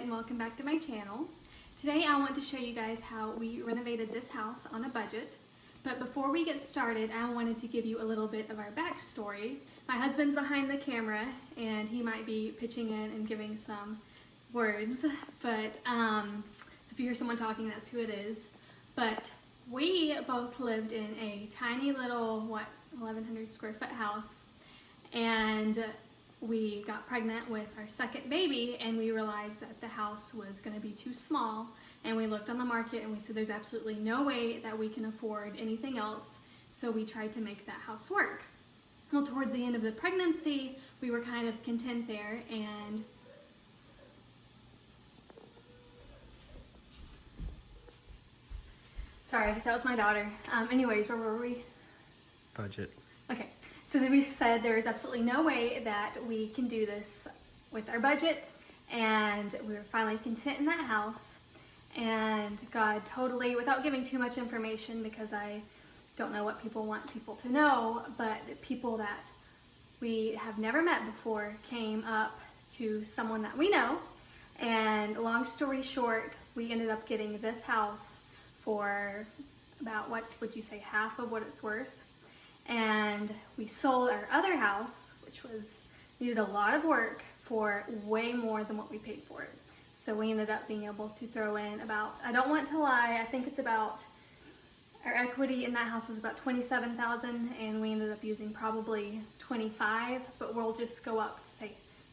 and welcome back to my channel. Today I want to show you guys how we renovated this house on a budget. But before we get started, I wanted to give you a little bit of our backstory. My husband's behind the camera and he might be pitching in and giving some words, but so if you hear someone talking, that's who it is. But we both lived in a tiny little, 1,100 square foot house, and we got pregnant with our second baby and we realized that the house was going to be too small, and we looked on the market and we said there's absolutely no way that we can afford anything else, so we tried to make that house work. Well, towards the end of the pregnancy we were kind of content there, and sorry, that was my daughter. Anyways, where were we? Budget. Okay, so then we said there is absolutely no way that we can do this with our budget, and we were finally content in that house. And God totally, without giving too much information because I don't know what people want people to know, but people that we have never met before came up to someone that we know, and long story short, we ended up getting this house for about, what would you say, half of what it's worth. And we sold our other house, which needed a lot of work, for way more than what we paid for it. So we ended up being able to throw in about, I don't want to lie, I think it's about, our equity in that house was about $27,000, and we ended up using probably 25, but we'll just go up to say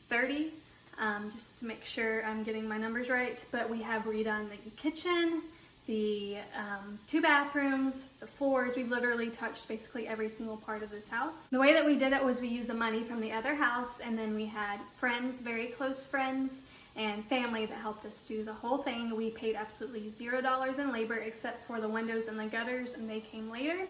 30, just to make sure I'm getting my numbers right. But we have redone the kitchen, the 2 bathrooms, the floors. We've literally touched basically every single part of this house. The way that we did it was we used the money from the other house, and then we had friends, very close friends, and family that helped us do the whole thing. We paid absolutely $0 in labor except for the windows and the gutters, and they came later.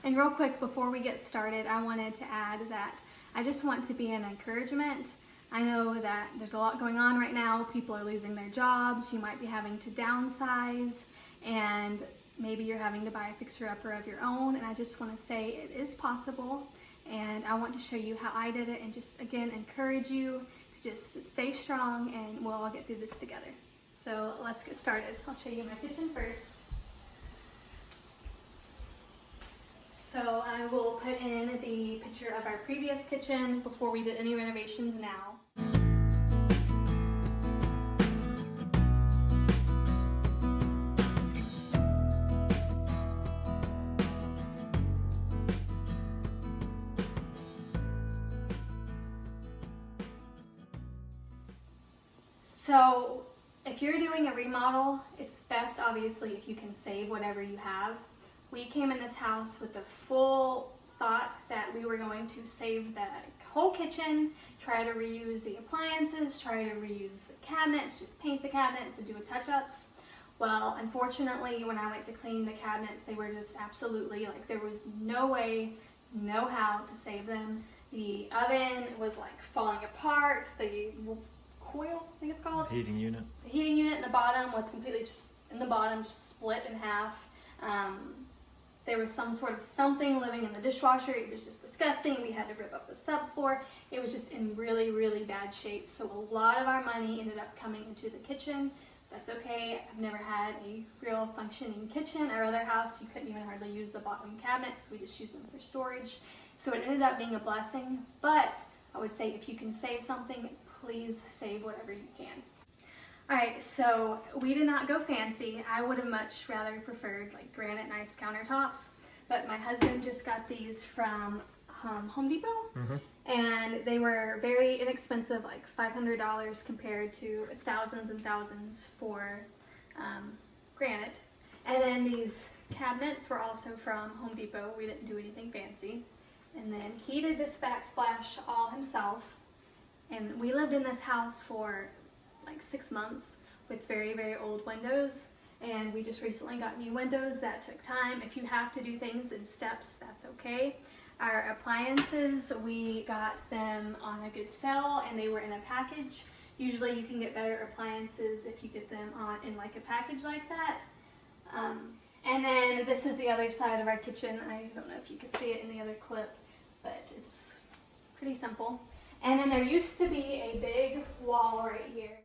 And real quick, before we get started, I wanted to add that I just want to be an encouragement. I know that there's a lot going on right now. People are losing their jobs. You might be having to downsize, and maybe you're having to buy a fixer-upper of your own. And I just want to say it is possible, and I want to show you how I did it, and just again encourage you to just stay strong, and we'll all get through this together. So let's get started. I'll show you my kitchen first. So I will put in the picture of our previous kitchen before we did any renovations now. So if you're doing a remodel, it's best obviously if you can save whatever you have. We came in this house with the full thought that we were going to save the whole kitchen, try to reuse the appliances, try to reuse the cabinets, just paint the cabinets and do touch-ups. Well, unfortunately, when I went to clean the cabinets, they were just absolutely, like, there was no way, no how to save them. The oven was like falling apart. The coil, I think it's called. Heating unit. The heating unit in the bottom was completely just split in half. There was some sort of something living in the dishwasher. It was just disgusting. We had to rip up the subfloor. It was just in really, really bad shape. So a lot of our money ended up coming into the kitchen. That's okay. I've never had a real functioning kitchen. Our other house, you couldn't even hardly use the bottom cabinets. We just used them for storage. So it ended up being a blessing. But I would say if you can save something, please save whatever you can. Alright, so we did not go fancy. I would have much rather preferred like granite nice countertops, but my husband just got these from Home Depot, and they were very inexpensive, like $500 compared to thousands and thousands for granite. And then these cabinets were also from Home Depot. We didn't do anything fancy. And then he did this backsplash all himself. And we lived in this house for like 6 months with very, very old windows, and we just recently got new windows. That took time. If you have to do things in steps, that's okay. Our appliances, we got them on a good sale, and they were in a package. Usually you can get better appliances if you get them in like a package like that. And then this is the other side of our kitchen. I don't know if you could see it in the other clip, but it's pretty simple. And then there used to be a big wall right here.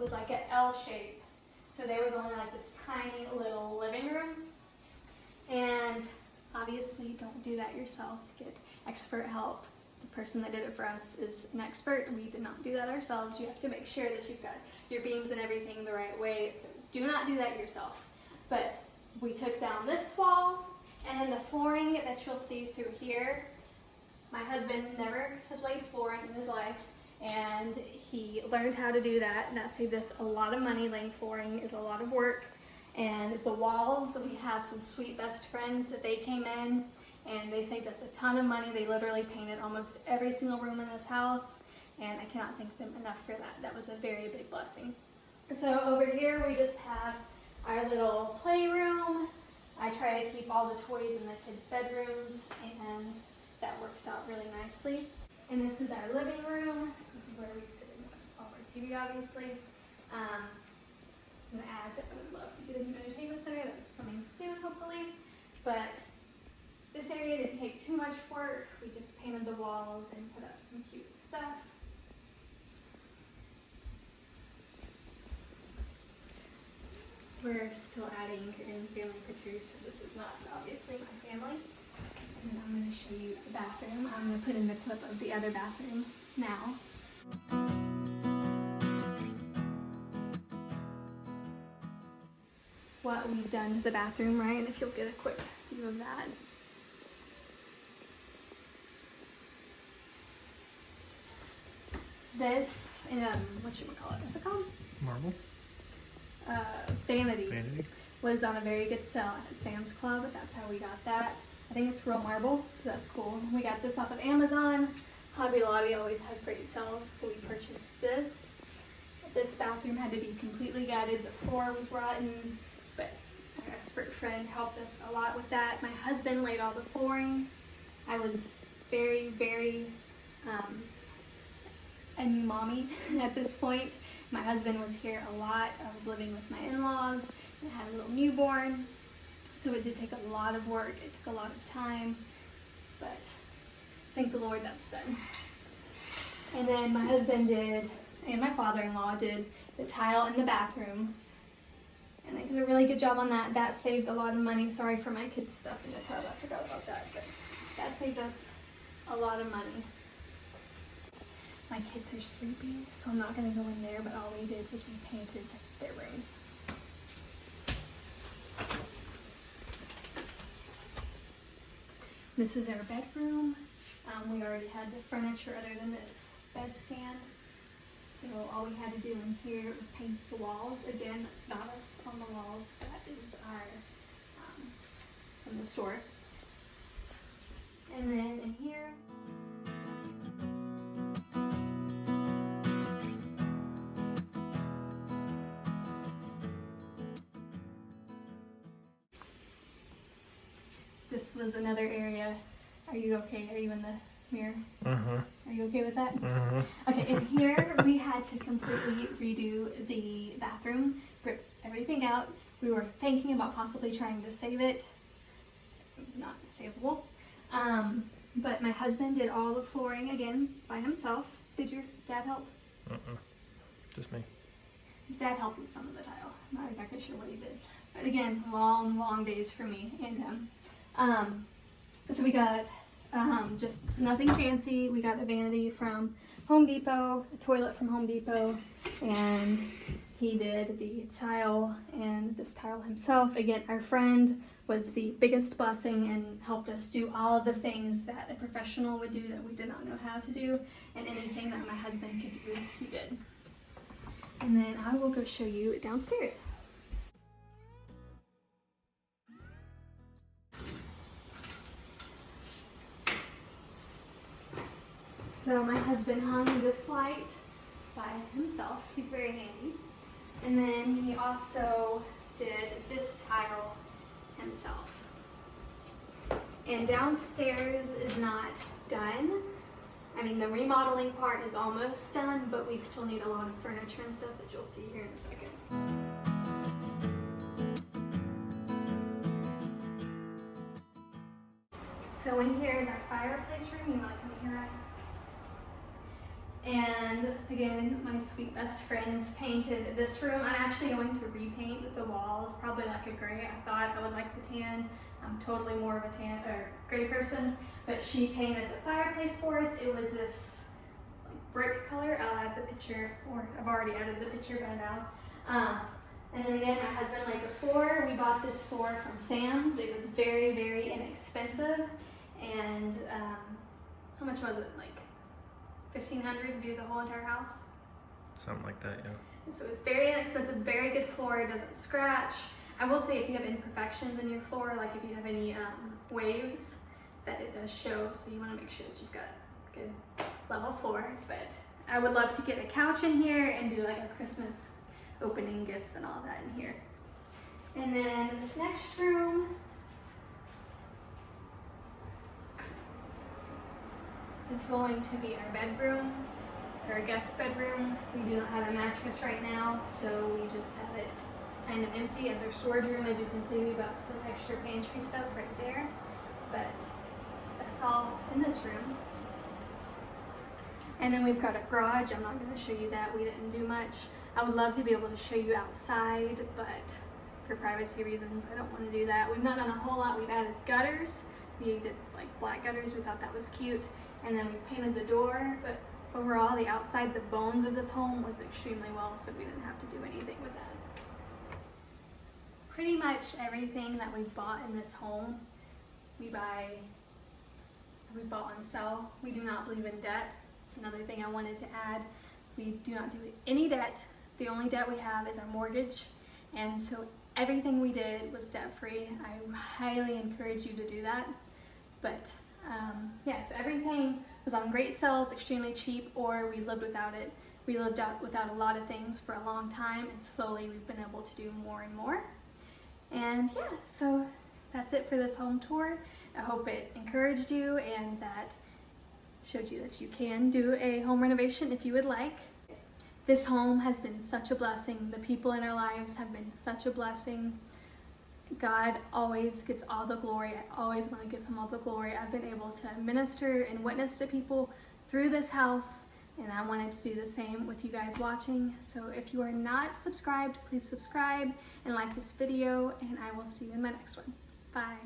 was like an L shape. So there was only like this tiny little living room. And obviously don't do that yourself, get expert help. The person that did it for us is an expert, and we did not do that ourselves. You have to make sure that you've got your beams and everything the right way, so do not do that yourself. But we took down this wall, and then the flooring that you'll see through here. My husband never has laid flooring in his life, and he learned how to do that, and that saved us a lot of money. Laying flooring is a lot of work. And the walls, we have some sweet best friends that they came in and they saved us a ton of money. They literally painted almost every single room in this house, and I cannot thank them enough for that. That was a very big blessing. So over here we just have our little playroom. I try to keep all the toys in the kids' bedrooms, and that works out really nicely. And this is our living room. This is where we sit and watch all our TV, obviously. I'm gonna add that I would love to get a new entertainment center. That's coming soon, hopefully. But this area didn't take too much work. We just painted the walls and put up some cute stuff. We're still adding in family pictures, so this is not obviously my family. And I'm going to show you the bathroom. I'm going to put in the clip of the other bathroom now. What we've done to the bathroom, right? And if you'll get a quick view of that. This, what's it called? Marble? Vanity. Was on a very good sale at Sam's Club. That's how we got that. I think it's real marble, so that's cool. We got this off of Amazon. Hobby Lobby always has great sales, so we purchased this. This bathroom had to be completely gutted. The floor was rotten, but our expert friend helped us a lot with that. My husband laid all the flooring. I was very, very a new mommy at this point. My husband was here a lot. I was living with my in-laws and had a little newborn. So it did take a lot of work. It took a lot of time, but thank the Lord that's done. And then my husband did, and my father-in-law did the tile in the bathroom. And they did a really good job on that. That saves a lot of money. Sorry for my kids' stuff in the tub. I forgot about that, but that saved us a lot of money. My kids are sleeping, so I'm not going to go in there, but all we did was we painted their rooms. This is our bedroom. We already had the furniture other than this bedstand. So all we had to do in here was paint the walls. Again, that's not us on the walls. That is our, from the store. And then in here, this was another area. Are you okay? Are you in the mirror? Uh-huh. Are you okay with that? Uh-huh. Okay, in here we had to completely redo the bathroom, rip everything out. We were thinking about possibly trying to save it. It was not savable. But my husband did all the flooring again by himself. Did your dad help? Just me. His dad helped with some of the tile. I'm not exactly sure what he did. But again, long, long days for me and him. So we got just nothing fancy. We got a vanity from Home Depot, a toilet from Home Depot, and he did the tile and this tile himself. Again, our friend was the biggest blessing and helped us do all of the things that a professional would do that we did not know how to do, and anything that my husband could do, he did. And then I will go show you downstairs. So my husband hung this light by himself. He's very handy. And then he also did this tile himself. And downstairs is not done. I mean, the remodeling part is almost done, but we still need a lot of furniture and stuff that you'll see here in a second. So in here is our fireplace room. You want to come here, Ryan? And again, my sweet best friends painted this room. I'm actually going to repaint the walls, probably like a gray. I thought I would like the tan. I'm totally more of a tan or gray person, but she painted the fireplace for us. It was this like brick color. I'll add the picture, or I've already added the picture by now. And then again, my husband laid the floor. We bought this floor from Sam's. It was very, very inexpensive. And how much was it? Like $1,500 to do the whole entire house? Something like that, yeah. So it's very inexpensive, very good floor. It doesn't scratch. I will say if you have imperfections in your floor, like if you have any waves, that it does show. So you want to make sure that you've got good level floor. But I would love to get a couch in here and do like a Christmas opening gifts and all that in here. And then this next room is going to be our bedroom, our guest bedroom. We do not have a mattress right now, so we just have it kind of empty as our storage room. As you can see, we got some extra pantry stuff right there, but that's all in this room. And then we've got a garage. I'm not going to show you that. We didn't do much. I would love to be able to show you outside, but for privacy reasons, I don't want to do that. We've not done a whole lot. We've added gutters. We did like black gutters. We thought that was cute. And then we painted the door, but overall, the outside, the bones of this home was extremely well, so we didn't have to do anything with that. Pretty much everything that we bought in this home, we bought and sell. We do not believe in debt. It's another thing I wanted to add. We do not do any debt. The only debt we have is our mortgage, and so everything we did was debt-free. I highly encourage you to do that. But yeah, so everything was on great sales, extremely cheap, or we lived without it. We lived out without a lot of things for a long time, and slowly we've been able to do more and more. And yeah, so that's it for this home tour. I hope it encouraged you and that showed you that you can do a home renovation if you would like. This home has been such a blessing. The people in our lives have been such a blessing. God always gets all the glory. I always want to give him all the glory. I've been able to minister and witness to people through this house, and I wanted to do the same with you guys watching. So if you are not subscribed, please subscribe and like this video, and I will see you in my next one. Bye.